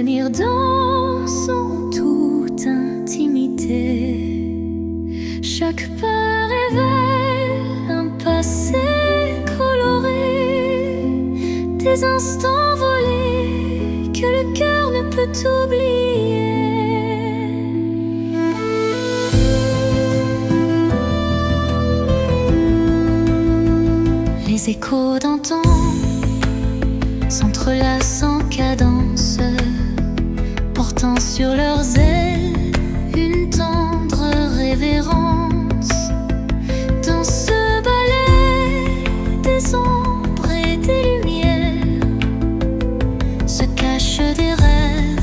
souvenirs dansent en toute intimité. Chaque pas révèle un passé coloré, des instants volés que le cœur ne peut oublier. Les échos d'antan s'entrelacent en cadence, portant sur leurs ailes une tendre révérence. Dans ce ballet des ombres et des lumières se cachent des rêves,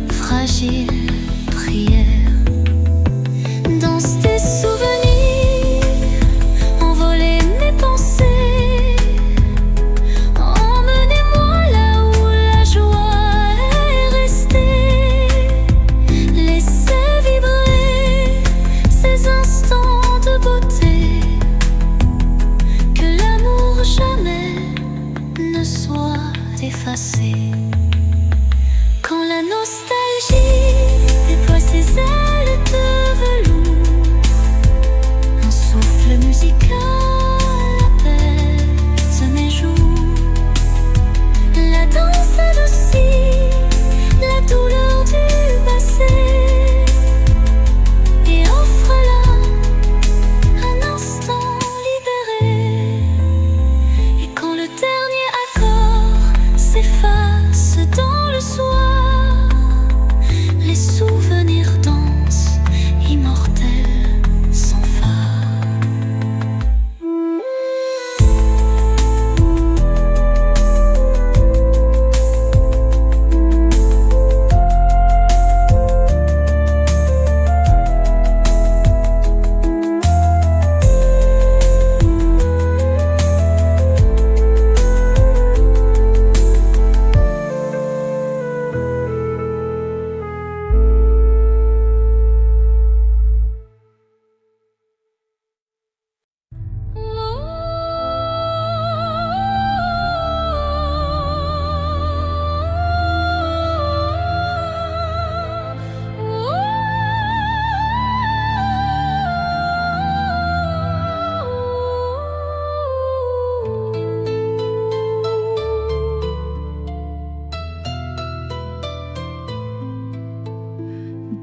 fragiles prières. Dans des souvenirs envolés mes pensées. Effacé. Quand la nostalgie déploie ses ailes de velours, un souffle musical apaise mes joues. La danse adoucit la douleur du passé et offre là un instant libéré. Et quand le dernier s'efface dans le soir, les souvenirs dansent, immortels sans phare.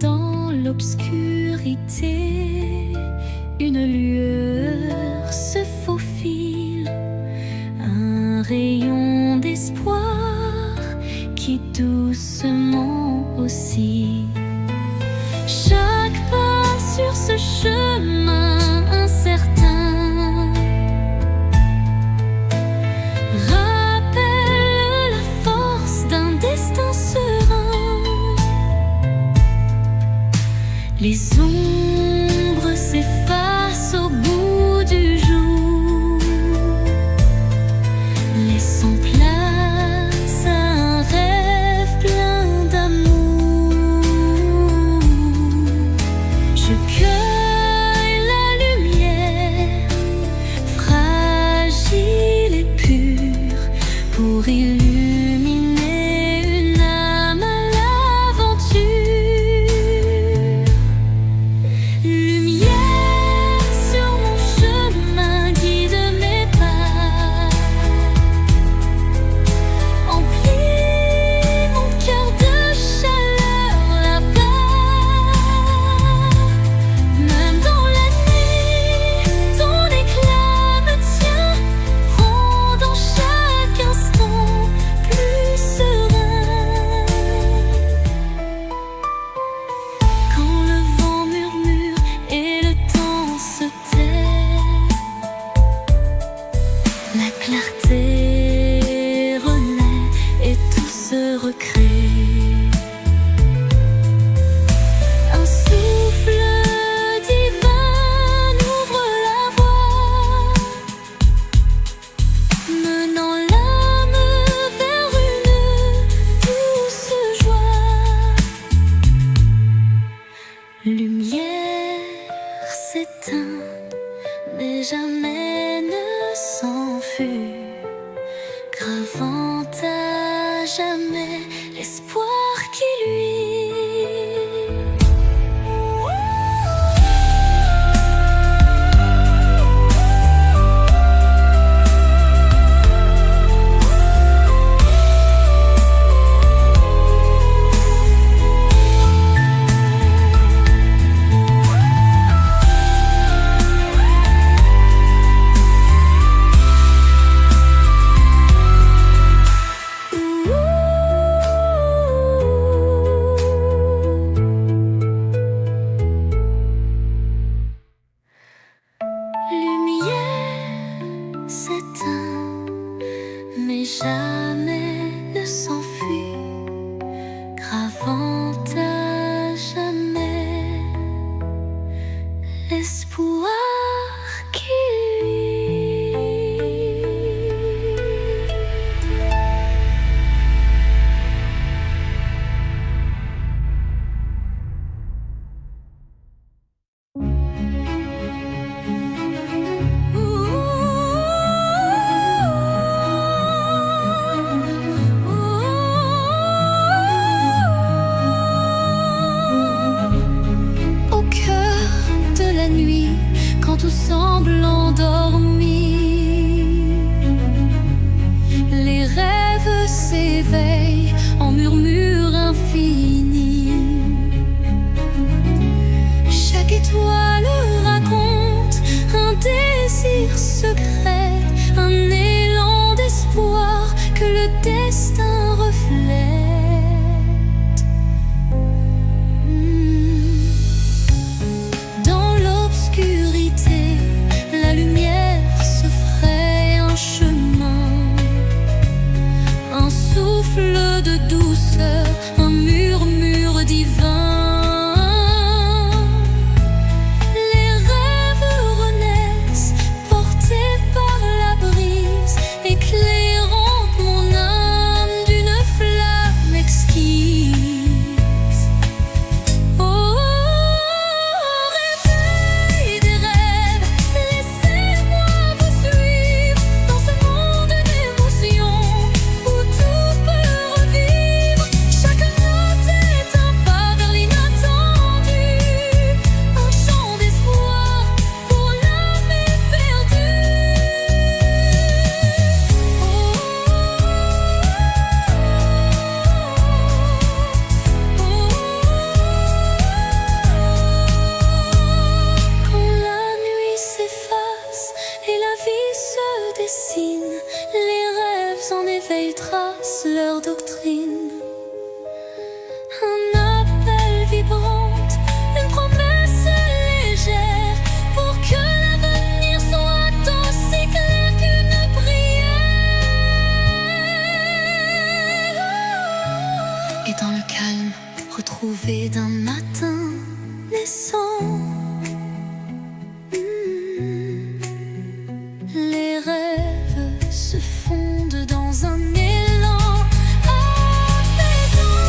Dans l'obscurité, une lueur se faufile, un rayon d'espoir qui doucement oscille. Chaque pas sur ce chemin incertain rappelle la force d'un destin serein. Les ombres s'effacent au bout du jour, laissant place à un rêve plein d'amour. Je cueille la lumière, fragile et pure, pour illuminer une âme à l'aventure. La clarté renaît et tout se recrée. Un souffle divin ouvre la voie, menant l'âme vers une douce joie. Lumière s'éteint, mais jamais ne s'enfuit, gravant à jamais l'espoir semble endormi. Les rêves s'éveillent en murmures infinis. Chaque étoile raconte un désir secret, un élan d'espoir que le destin reflète. Dans l'obscurité, la lumière se fraye un chemin, un souffle de douceur, un murmure divin. Les rêves en éveil tracent leur doctrine. Un appel vibrante, une promesse légère, pour que l'avenir soit aussi clair qu'une prière. Et dans le calme retrouvé d'un matin naissant, les rêves se fondent dans un élan apaisant.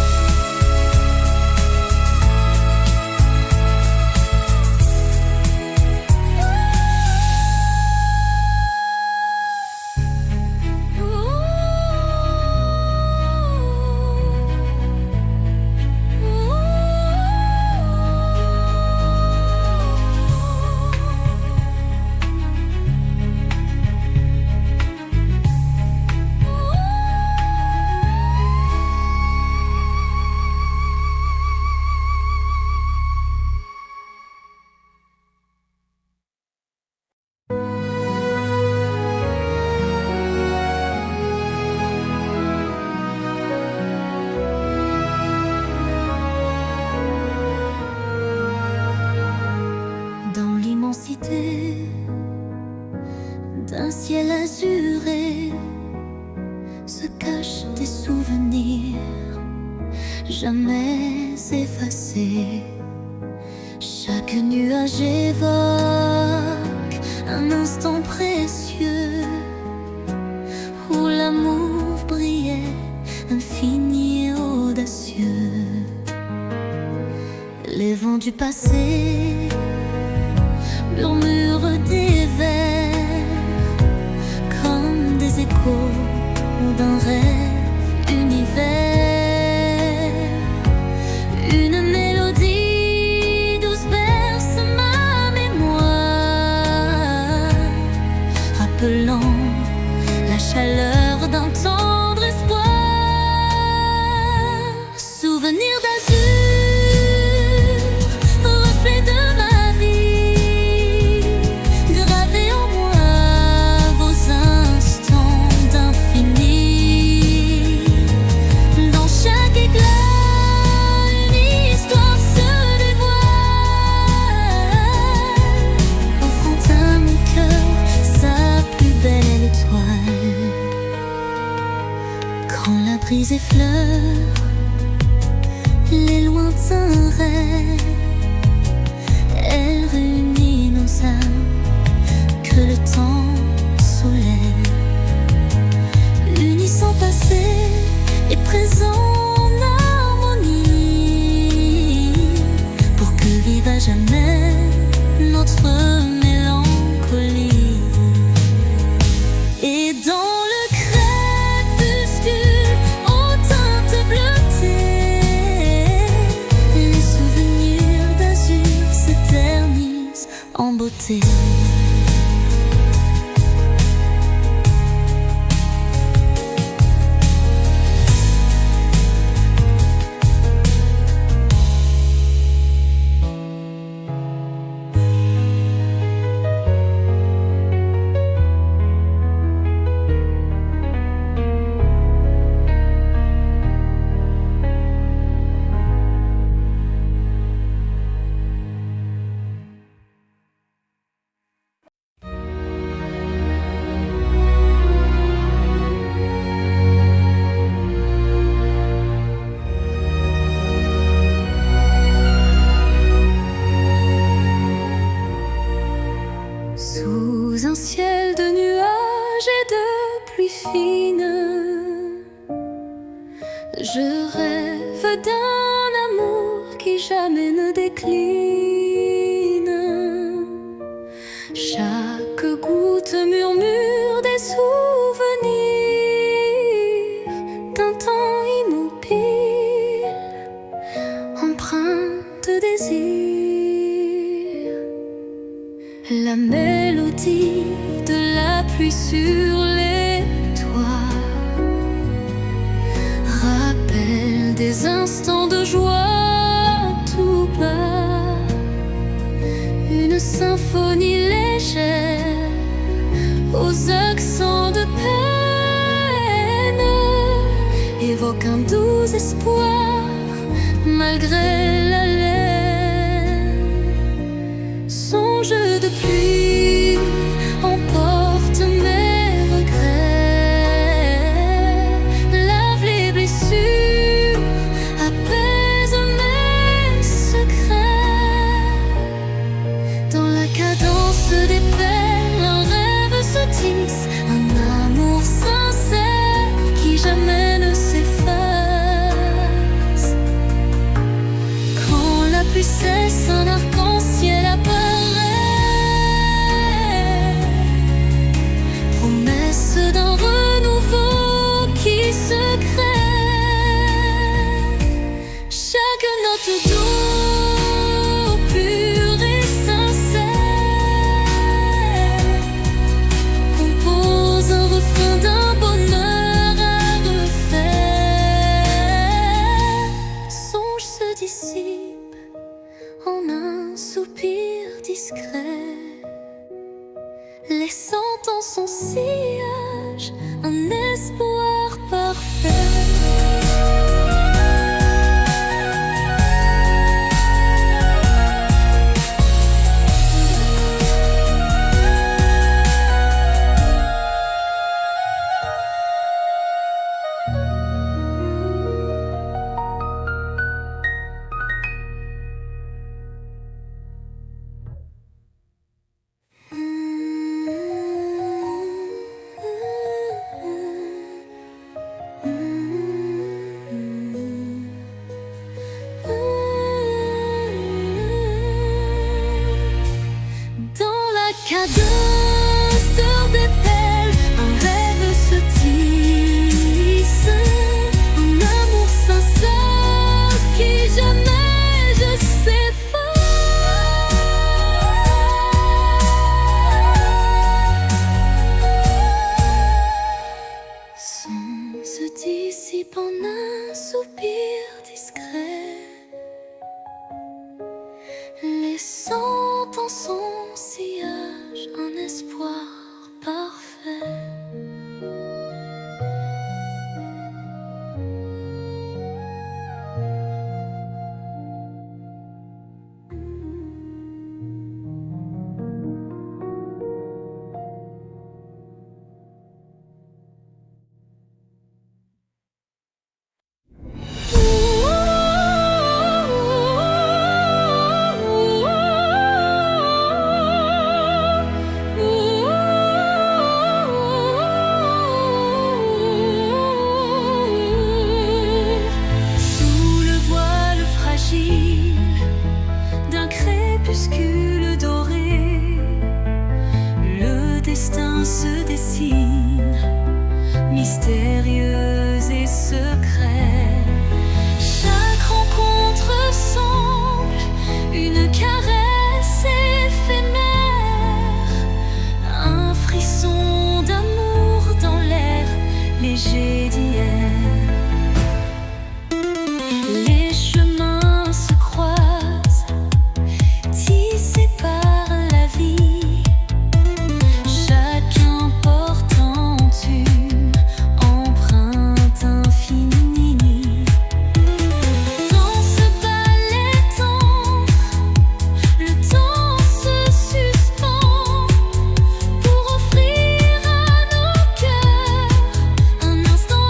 D'un ciel azuré se cachent des souvenirs jamais effacés. Chaque nuage évoque un instant précieux où l'amour brillait, infini et audacieux. Les vents du passé murmurent des vers comme des échos d'un rêve univers. Une mélodie douce berce ma mémoire, rappelant la chaleur d'un tendre espoir. Souvenir d'azur, reflet de ma vie, gravé en moi vos instants d'infini. Dans chaque éclat, une histoire se dévoile, offrant à mon cœur sa plus belle étoile. Quand la brise effleure les lointains rêves, elle réunit nos âmes que le temps soulève, unissant passé et présent en harmonie, pour que vive à jamais notre mélancolie. Et dans le crépuscule aux teintes bleutées, les souvenirs d'azur s'éternisent en beauté. Sous un ciel de nuages et de pluie fine, je rêve d'un amour qui jamais ne décline. Chaque goutte murmure des souvenirs d'un temps immobile, empreint de désir. La mélodie de la pluie sur les toits rappelle des instants de joie tout bas. Une symphonie légère aux accents de peine évoque un doux espoir malgré la laine. Songe de pluie emporte mes regrets, lave les blessures, apaise mes secrets. Dans la cadence des pelles, un rêve se tisse, un amour sincère qui jamais ne s'efface. Quand la pluie cesse, un arc-en-ciel apparaît, promesse d'un renouveau qui se crée. Chaque note d'eau pure et sincère compose un refrain d'un bonheur à refaire. Songe se dissipe en un soupir discret, laissant en son sillage un espoir parfait. Cadence des pelles, un rêve se tisse, un amour sincère qui jamais je s'efface. Son se dissipe en un soupir discret, laissant en son sillage un espoir parfait. D'un crépuscule doré, le destin se dessine, mystérieux et secret. Chaque rencontre semble une caresse éphémère, un frisson d'amour dans l'air léger d'hier. Les chemins se croisent, tissés par la vie, chacun portant une empreinte infinie. Dans ce ballet tendre, le temps se suspend pour offrir à nos cœurs un instant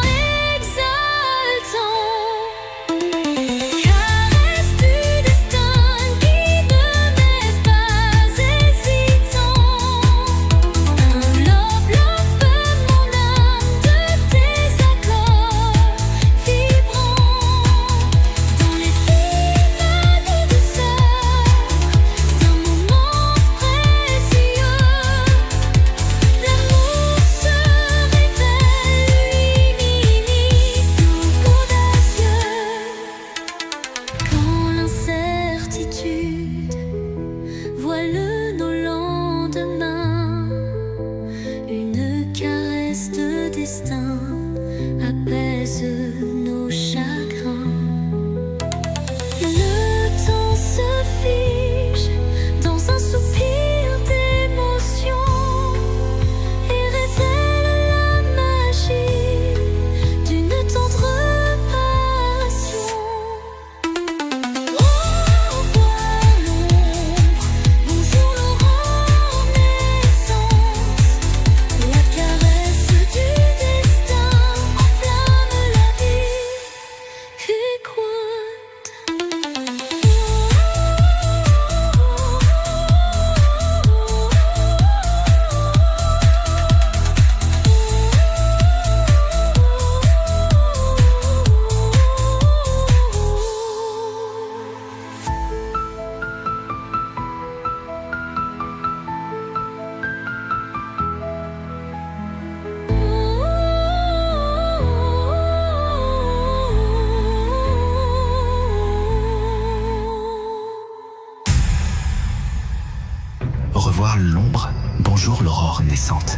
caressante.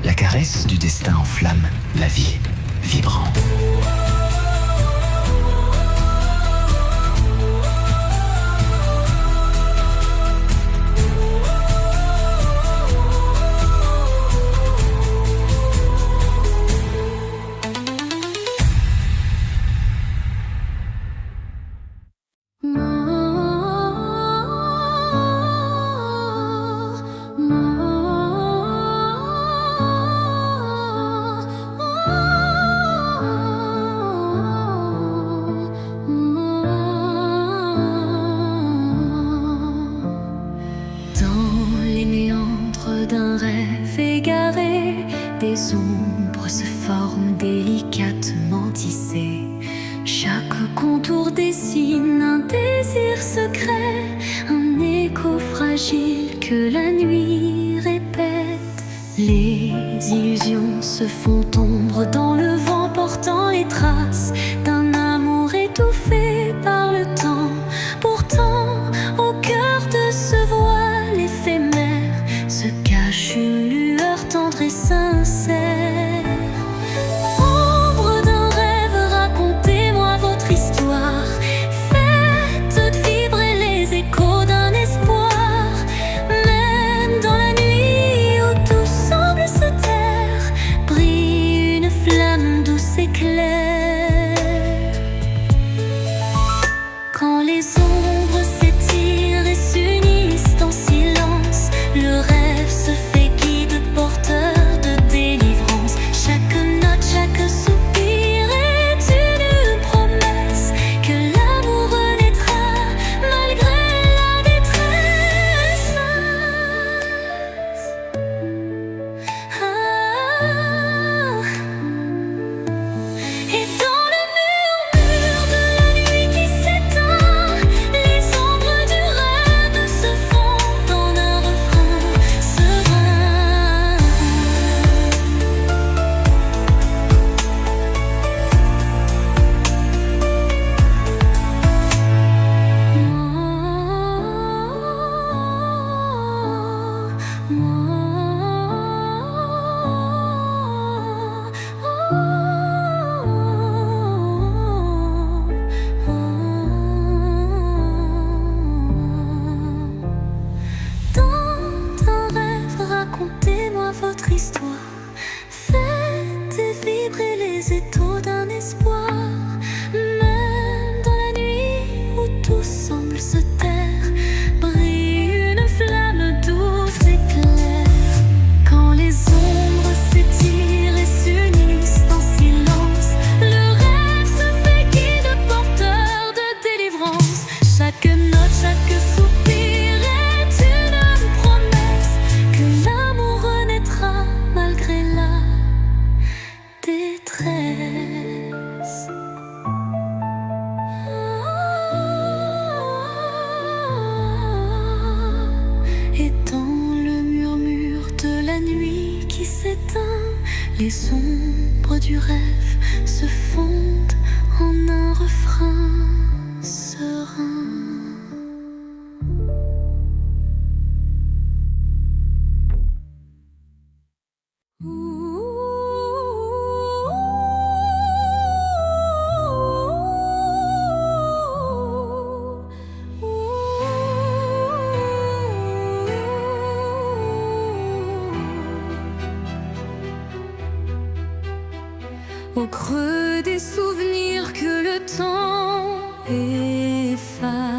La caresse du destin enflamme la vie, vibrant. D'un rêve égaré, des ombres se forment délicatement tissées. Chaque contour dessine un désir secret, un écho fragile que la nuit répète. Les illusions se font ombre dans le vent, portant les traces d'un amour étouffé par le temps. Pourtant, au cœur de ce voile éphémère se cache une lueur tendre et sincère. Ombre d'un rêve, racontez-moi votre histoire. Faites vibrer les échos d'un espoir. Même dans la nuit où tout semble se taire, brille une flamme douce et claire. Quand les ombres s'étirent et s'unissent en silence, le rêve se fait guide porteur de délivrance. Chaque note, chaque soupir est une promesse que l'amour renaîtra malgré la détresse. Et dans le murmure de la nuit qui s'éteint, les ombres du rêve se fondent en un refrain serein. Dans un rêve, racontez-moi votre histoire. Faites vibrer les étaux d'un espoir. Même dans la nuit où tout semble se taire, brille une flamme douce et claire. Quand les ombres s'étirent et s'unissent en silence, le rêve se fait guide porteur de délivrance. Chaque note, chaque soupir est une promesse que l'amour renaîtra malgré la détresse. Et dans le murmure de la nuit qui s'éteint, les ombres du rêve se fondent en un refrain serein. Au creux des souvenirs que le temps efface,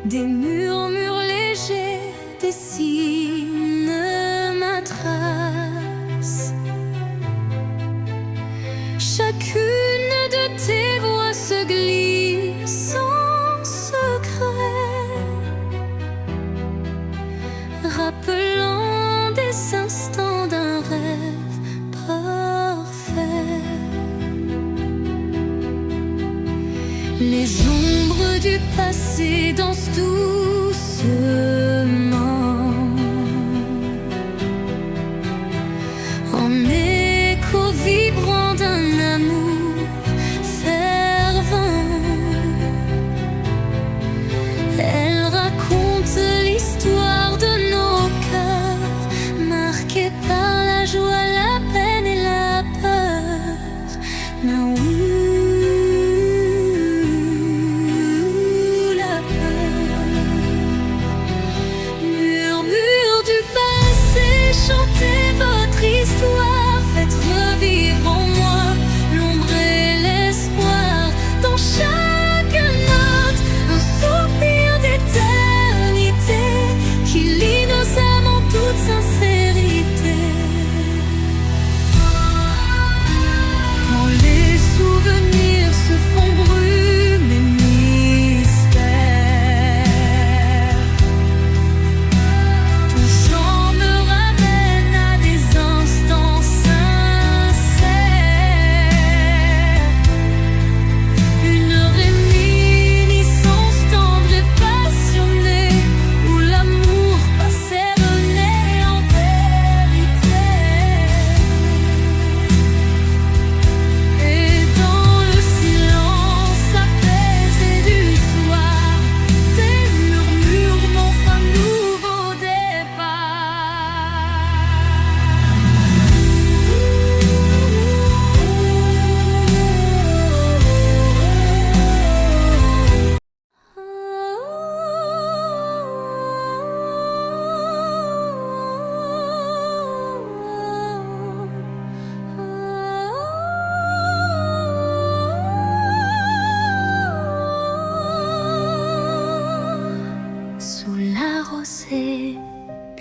des murmures légers dessinent ma trace. Chacune de tes voix se glisse en secret, rappelant des instants d'un rêve parfait. Les ombres du passé dansent doucement en écho vibrant d'un amour fervent. Elles racontent l'histoire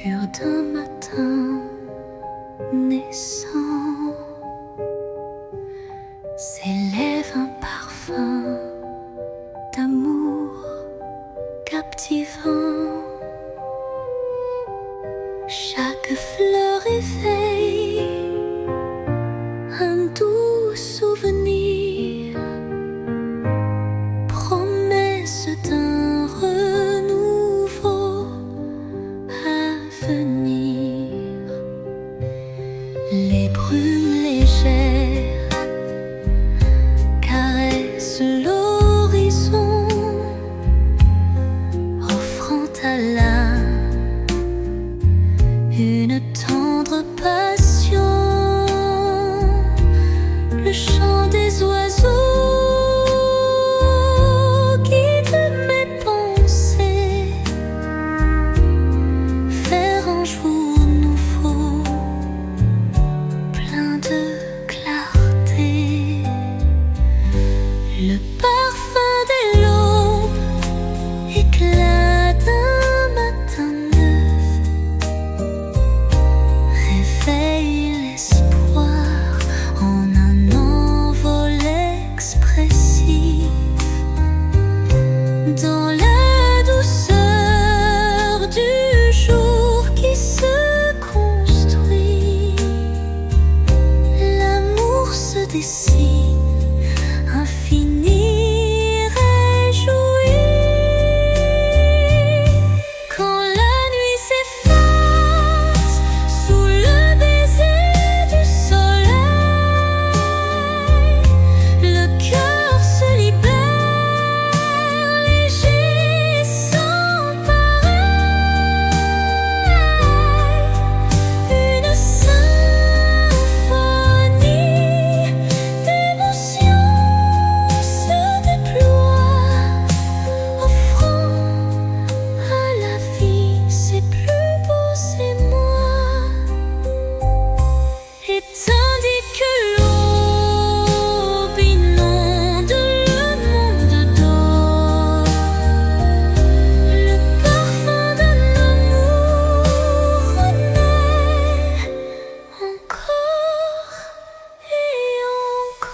pur d'un matin naissant s'élève un parfum d'amour captivant. Chaque fleur éveille un doux souvenir, promesse d'un renouveau à venir. Les brumes légères caressent l'horizon, offrant à l'âme une tendre passion. Le chant des oiseaux guide mes pensées vers un jour nouveau, plein de clarté. Le parfum des l'aube, éclat d'un matin neuf, réveille l'espoir en un envol expressif. Dans la douceur du jour qui se construit, l'amour se dessine, infini, réjoui. Quand la nuit s'efface sous le baiser du soleil, le cœur se libère, léger sans pareil. Une symphonie d'émotions se déploie, offrant à la vie ses plus beaux émois. Et tandis que l'aube inonde le monde d'or, le parfum d'un amour renaît encore et encore.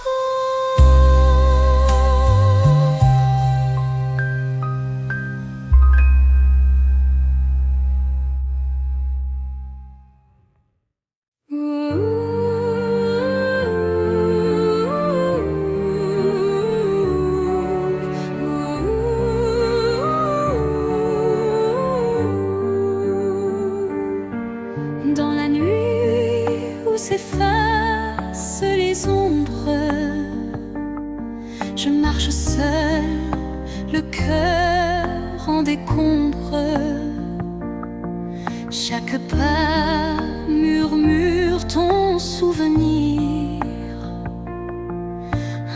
Dans la nuit où s'effacent les ombres, je marche seul, le cœur en décombre. Chaque pas murmure ton souvenir,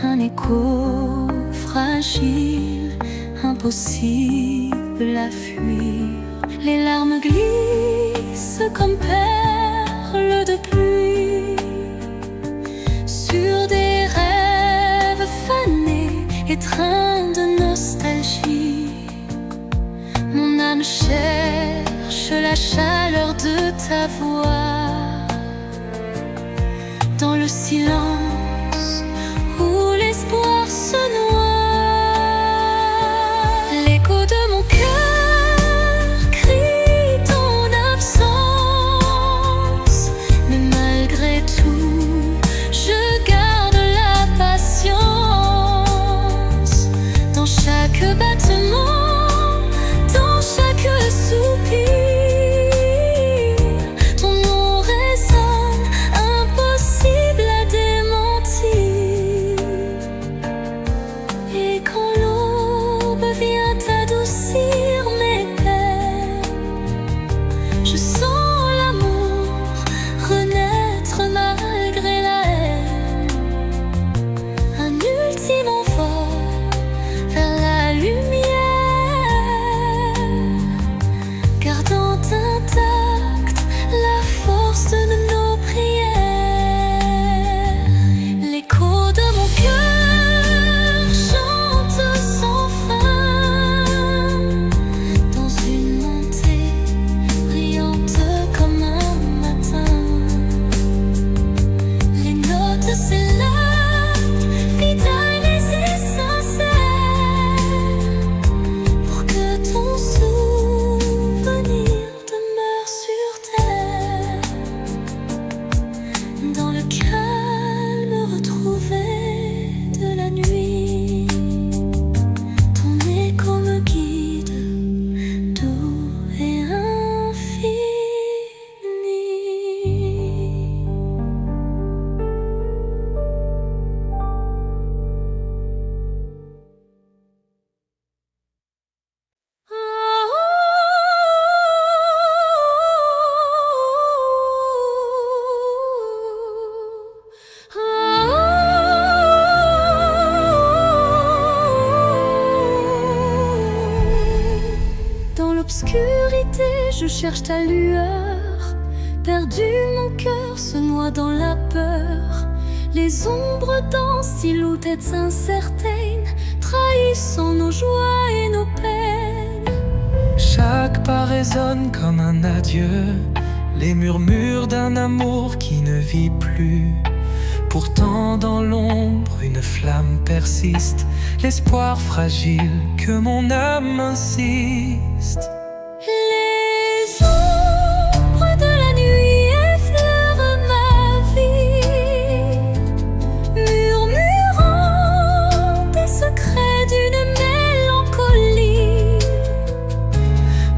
un écho fragile, impossible à fuir. Les larmes glissent comme perles de pluie sur des rêves fanés, étreints de nostalgie. Mon âme cherche la chaleur de ta voix dans le silence où l'espoir se noie. L'écho de mon cœur crie ton absence, mais malgré tout, je garde la patience. Dans chaque battement, dans chaque soupir, ton nom résonne, impossible à démentir. cherche ta lueur. Perdu, mon cœur se noie dans la peur. Les ombres dansent, silhouettes incertaines, trahissant nos joies et nos peines. Chaque pas résonne comme un adieu, les murmures d'un amour qui ne vit plus. Pourtant dans l'ombre une flamme persiste, l'espoir fragile que mon âme insiste. Les ombres de la nuit effleurent ma vie, murmurant des secrets d'une mélancolie.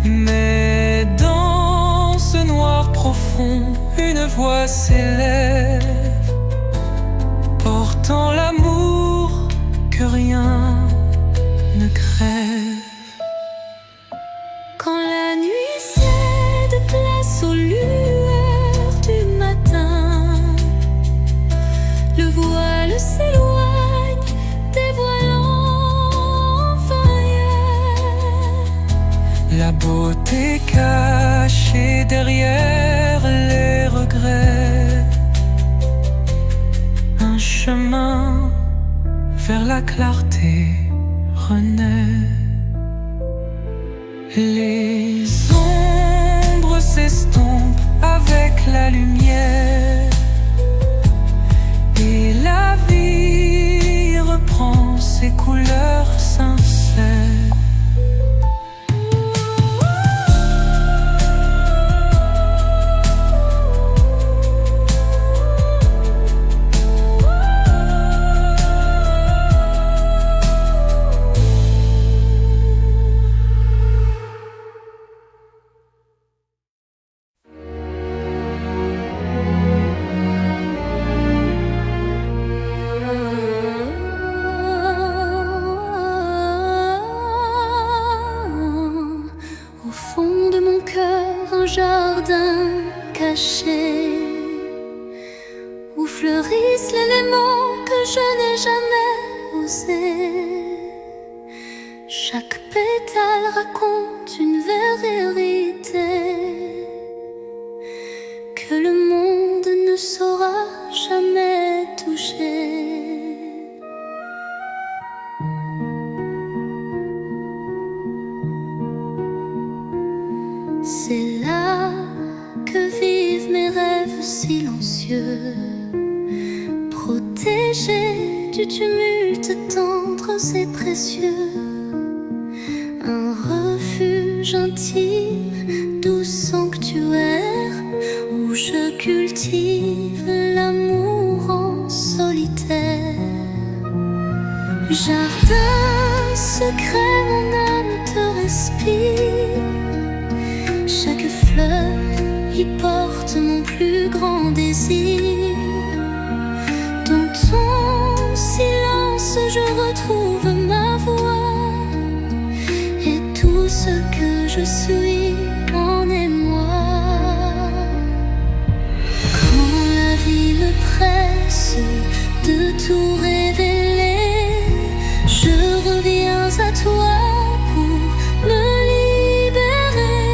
Mais dans ce noir profond, une voix s'élève, portant l'amour que rien ne crève. Quand la nuit cède place aux lueurs du matin, le voile s'éloigne, dévoilant enfin hier la beauté cachée derrière les regrets. Un chemin vers la clarté renaît. Les ombres s'estompent avec la lumière et la vie reprend ses couleurs sincères. Au fond de mon cœur, un jardin caché où fleurissent l'élément que je n'ai jamais osé. Chaque pétale raconte une vérité que le monde ne saura jamais toucher. C'est là que vivent mes rêves silencieux, protégés du tumulte tendre et précieux. Un refuge intime, doux sanctuaire, où je cultive l'amour en solitaire. Jardin secret, mon âme te respire. Chaque fleur y porte mon plus grand désir. Dans ton silence je retrouve ma voix, et tout ce que je suis en émoi. Quand la vie me presse de tout révéler, je reviens à toi pour me libérer.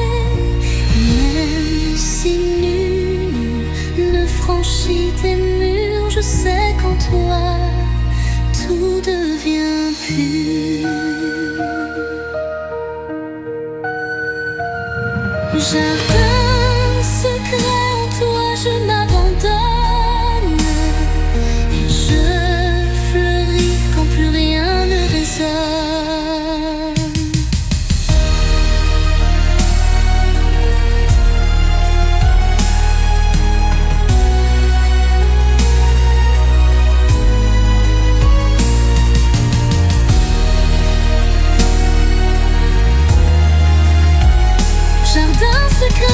Même si nul ne franchit tes murs, je sais qu'en toi tout devient pur. Jardin secret, en toi je m'abandonne, et je fleuris quand plus rien ne résonne. Jardin secret,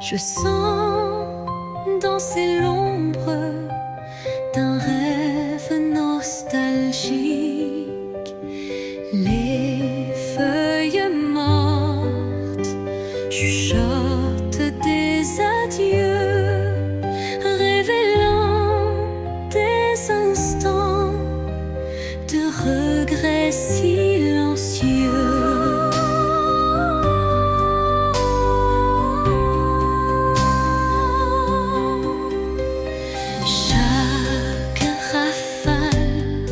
Je sens danser l'ombre d'un rêve nostalgique. Les feuilles mortes chuchotent des adieux, révélant des instants de regrets silencieux. Chaque rafale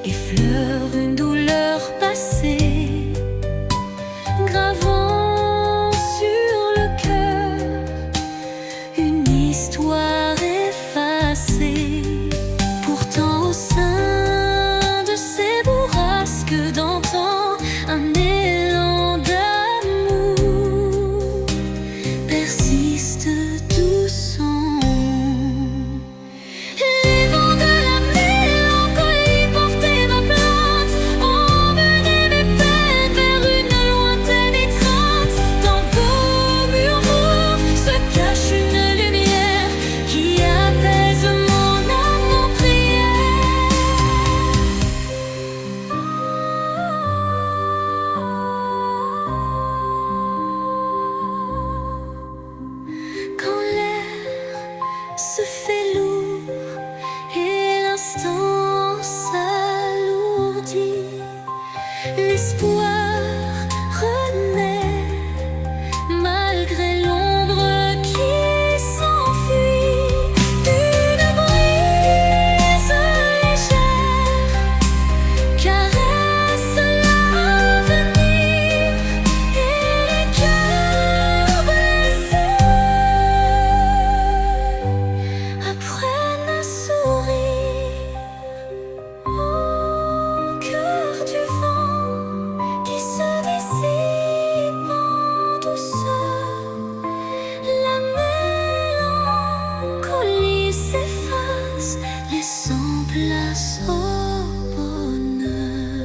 effleure une douleur passée, gravant sur le cœur une histoire effacée. Pourtant au sein de ces bourrasques d'antan, un élan d'amour persiste doucement. Les vents de la mélancolie portaient ma plainte, emmenaient mes peines vers une lointaine étreinte. Dans vos murmures se cache une lumière qui apaise mon âme en prière. Quand l'air se fait lourd et l'instant s'alourdit, l'espoir renaît malgré l'ombre qui s'enfuit. Une brise légère caresse l'avenir et les cœurs blessés apprennent à sourire au cœur du vent qui se dissipe en douceur. La mélancolie s'efface, laissant place au bonheur.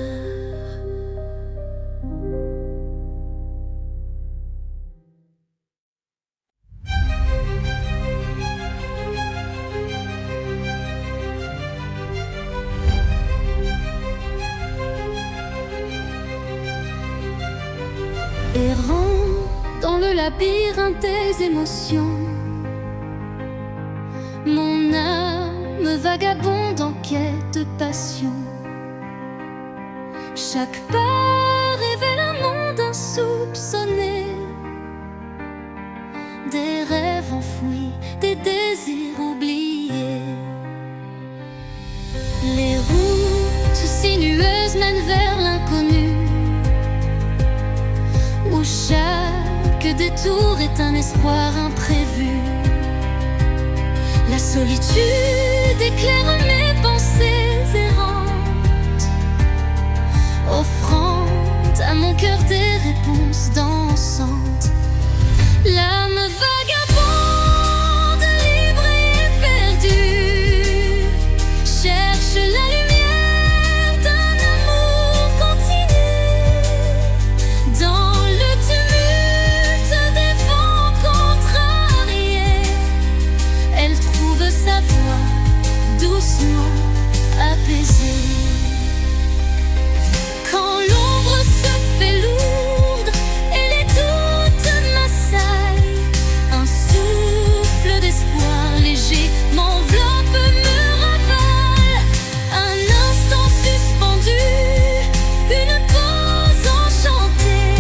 Errant dans le labyrinthe des émotions, mon âme vagabonde en quête de passion. Chaque pas révèle un monde insoupçonné, des rêves enfouis, des désirs oubliés. Les routes sinueuses mènent vers l'inconnu, où chaque détour est un espoir imprévu. La solitude éclaire mes pensées errantes, offrant à mon cœur des réponses dansantes. L'âme vagabonde, libre et perdue, cherche la lumière d'un amour continu. Dans le tumulte des vents contrariés, elle trouve sa voie doucement apaisée. Quand l'ombre se fait lourde et les doutes m'assaillent, un souffle d'espoir léger m'enveloppe, me ravale. Un instant suspendu, une pause enchantée,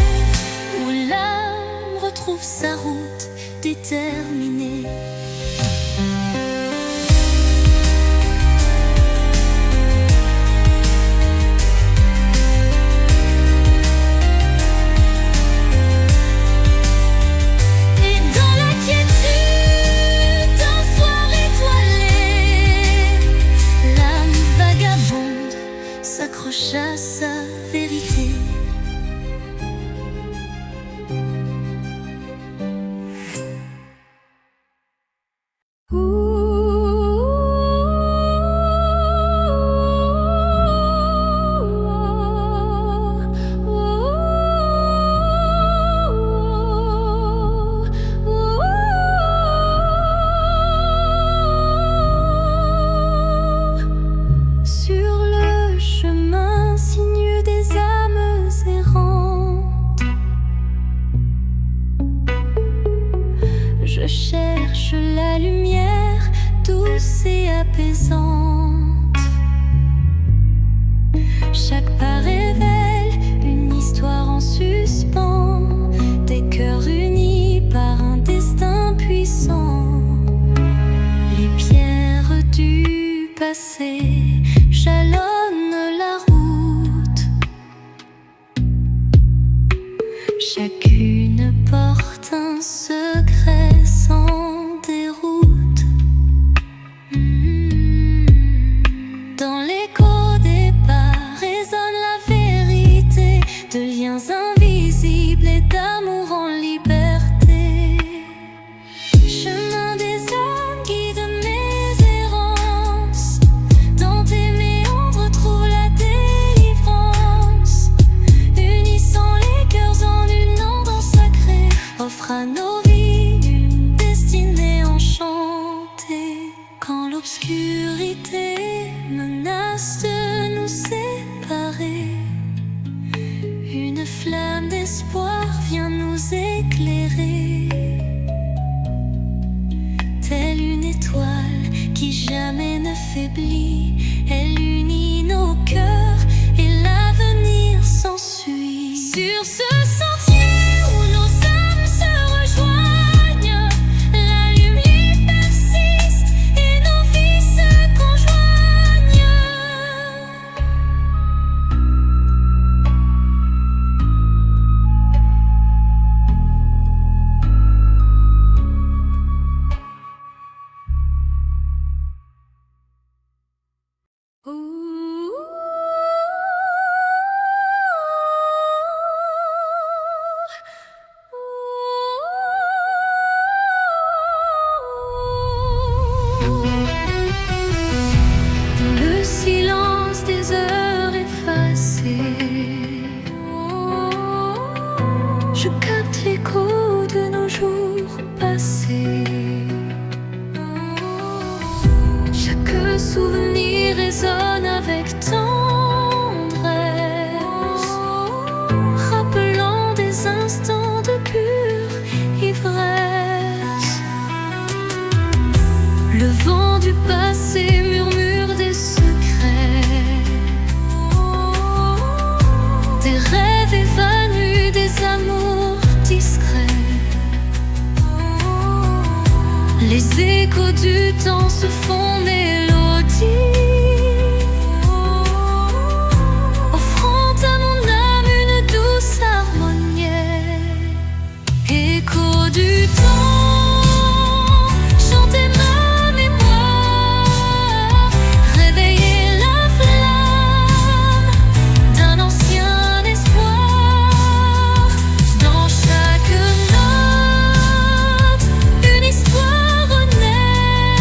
où l'âme retrouve sa route déterminée. Et dans la quiétude d'un soir étoilé, l'âme vagabonde s'accroche à sa vérité. Je cherche la lumière douce et apaisante. Chaque pas révèle une histoire en suspens, des cœurs unis par un destin puissant. Les pierres du passé jalonnent la route. Chacune porte un secret sans déroute. Dans l'écho des pas résonne la vérité de liens invisibles et d'amour en liberté. Chemin des âmes guide mes errances. Dans tes méandres trouve la délivrance. Unissant les cœurs en une onde sacrée, offre à nos vies une destinée enchantée. Quand l'obscurité menace de nous séparer, une flamme d'espoir vient nous éclairer. Telle une étoile qui jamais ne faiblit, elle unit nos cœurs et l'avenir s'ensuit. Sur ce sentier où nos âmes se rejoignent, la lumière persiste et nos vies se conjoignent. Dans le silence des heures effacées, je capte l'écho de nos jours passés. Chaque souvenir résonne avec tendresse, rappelant des instants de pure ivresse. Le vent du passé murmure des secrets, des rêves évanouis, des amours discrets. Les échos du temps se font mélodie, offrant à mon âme une douce harmonie. Écho du temps, chantez ma mémoire, réveillez la flamme d'un ancien espoir. Dans chaque note, une histoire naît.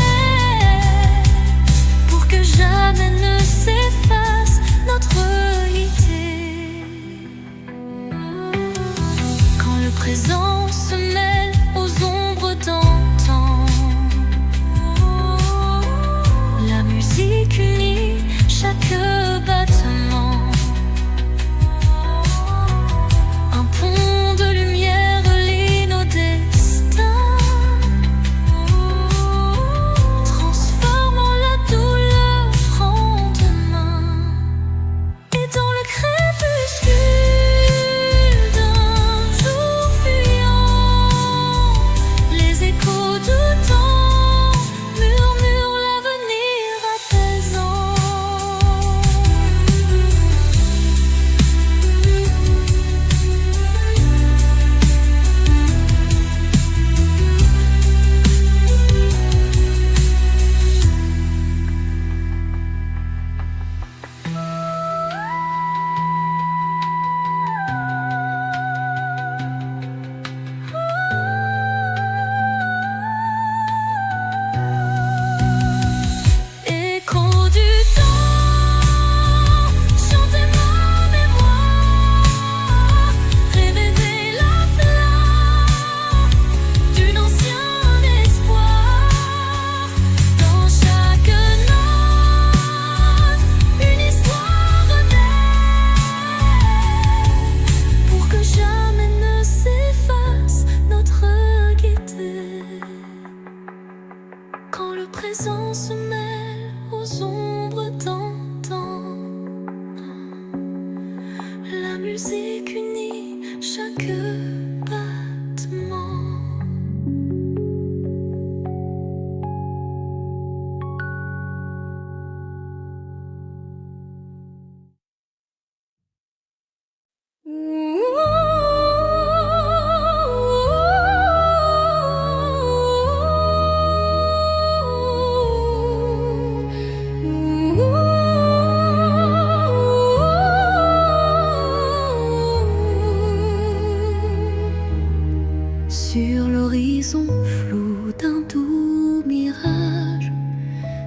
l'horizon flou d'un doux mirage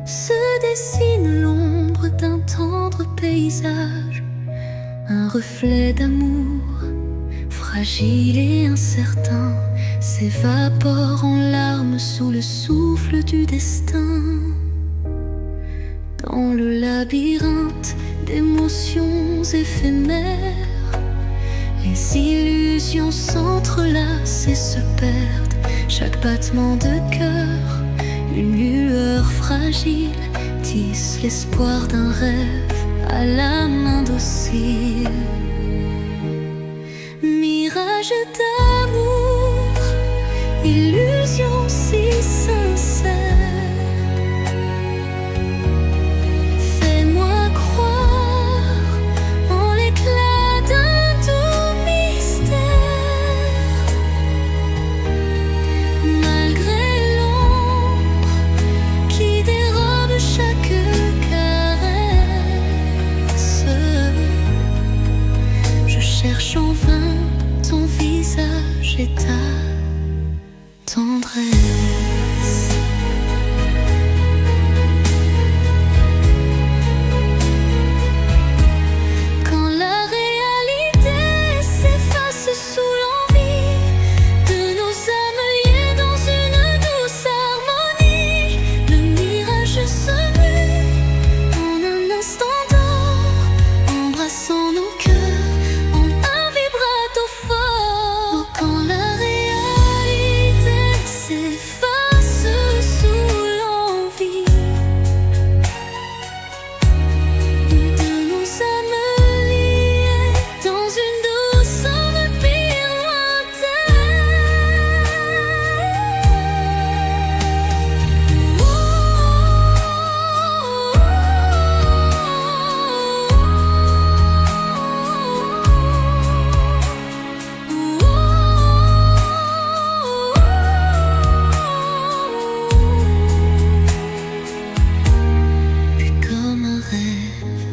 se dessine l'ombre d'un tendre paysage, un reflet d'amour fragile et incertain s'évapore en larmes sous le souffle du destin. Dans le labyrinthe d'émotions éphémères, les illusions s'entrelacent et se perdent. Chaque battement de cœur, une lueur fragile, tisse l'espoir d'un rêve à la main docile. Mirage d'amour, illusion si sincère, fais-moi croire en l'éclat d'un doux mystère. Malgré l'ombre qui dérobe chaque caresse, je cherche en vain ton visage et ta tendresse. Quand la réalité s'efface sous l'envie de nos âmes liées dans une douce harmonie, le mirage se mue en un instant d'or, embrassant nos cœurs en un vibrato fort. Quand la réalité s'efface sous l'envie de nos âmes liées dans une douce orbite lointaine. Puis comme un rêve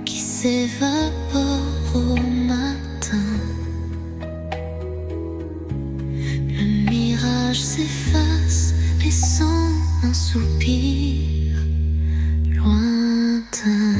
qui s'évapore au matin, le mirage s'efface, laissant un soupir lointain.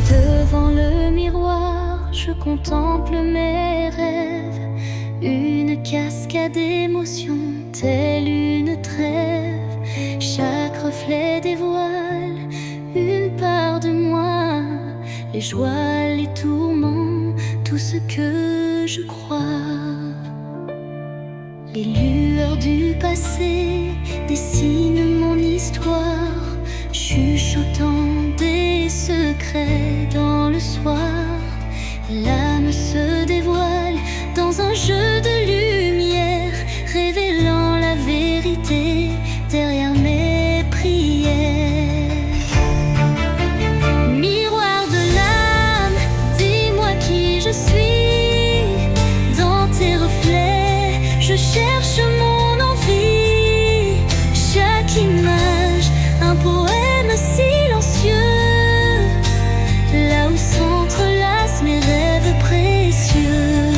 Devant le miroir, je contemple mes rêves, une cascade d'émotions, telle une trêve. Chaque reflet dévoile une part de moi, les joies, les tourments, tout ce que je crois. Les lueurs du passé dessinent mon histoire, chuchotant des secrets dans le soir. L'âme se dévoile dans un jeu de lumière, révélant la vérité derrière mes prières. Miroir de l'âme, dis-moi qui je suis. Dans tes reflets, je cherche mon envie. Chaque image, un poème silencieux, là où s'entrelacent mes rêves précieux.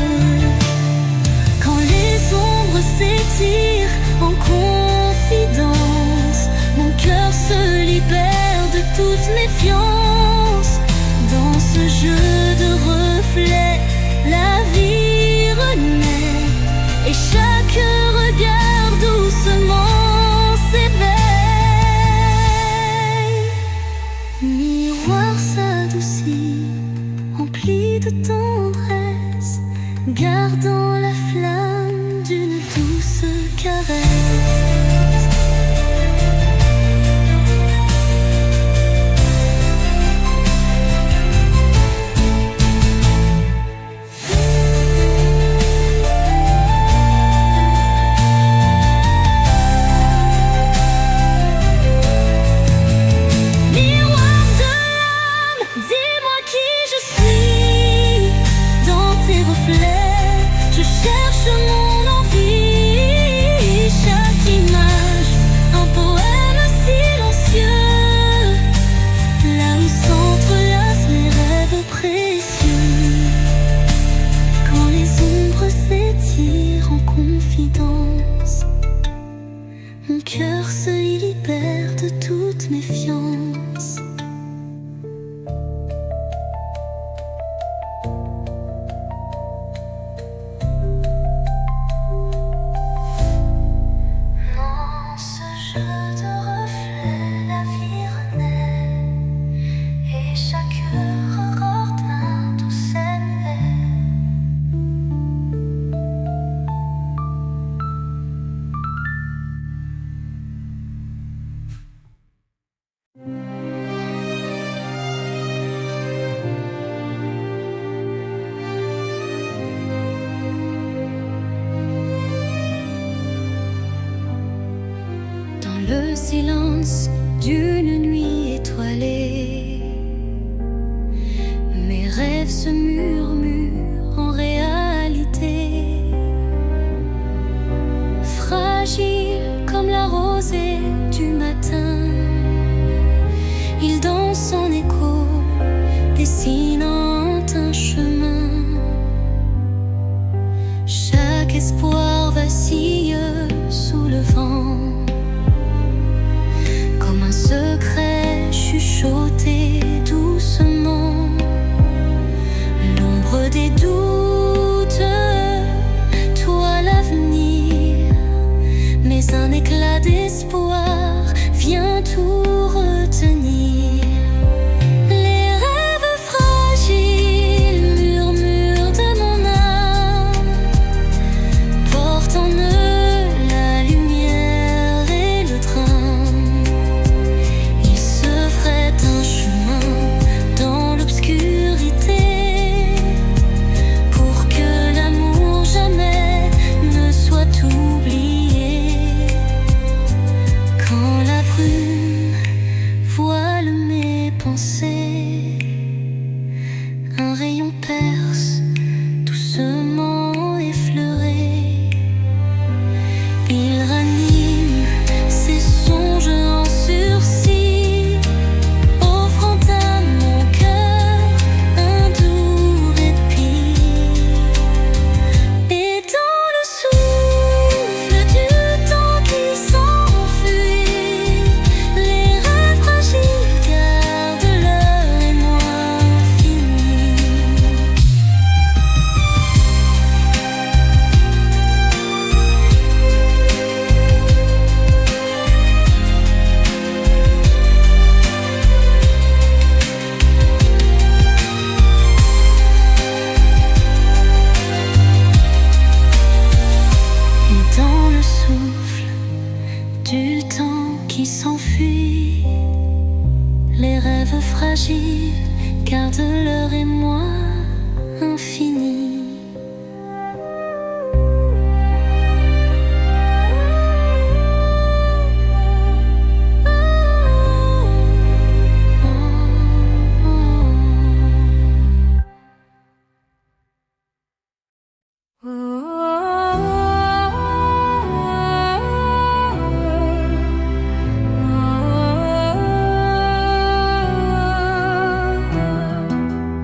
Quand les ombres s'étirent en confidence, mon cœur se libère de toute méfiance. Dans ce jeu de reflets, la vie renaît, et chaque regard doucement s'éveille. Miroir s'adoucit, empli de tendresse, gardant la flamme d'une douce caresse. silence d'une nuit étoilée. Mes rêves se murmurent en réalité. Fragile comme la rosée du matin, il danse en écho, dessinant un chemin. Chaque espoir vacille sous le vent, comme un secret chuchoté doucement. L'ombre des doutes, toi l'avenir, mais un éclat d'espoir vient tout retenir. Les rêves fragiles, murmures de mon âme, portent en eux la lumière et le drame. Ils se frayent un chemin dans l'obscurité, pour que l'amour jamais ne soit oublié. Quand la brume voile mes pensées, un rayon perce doucement effleuré. Il ranime ses songes en sursis, offrant à mon cœur un doux répit. Et dans le souffle du temps qui s'enfuit, les rêves fragiles gardent leur émoi infini. Et dans le souffle du temps qui s'enfuit, les rêves fragiles gardent leur émoi infini.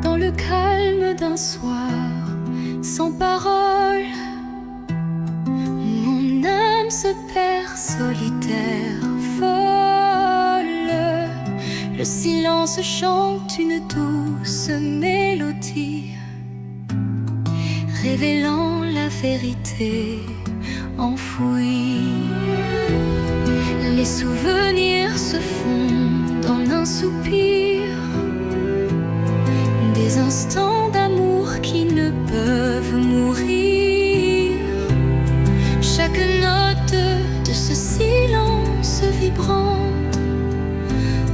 Dans le calme d'un soir, sans parole, mon âme se perd solitaire, folle. Le silence chante une douce mélodie, révélant la vérité enfouie. Les souvenirs se fondent en un soupir, des instants d'amour qui ne peuvent mourir. Chaque note de ce silence vibrant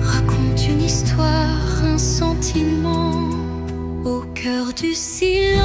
raconte une histoire, un sentiment. Au cœur du silence,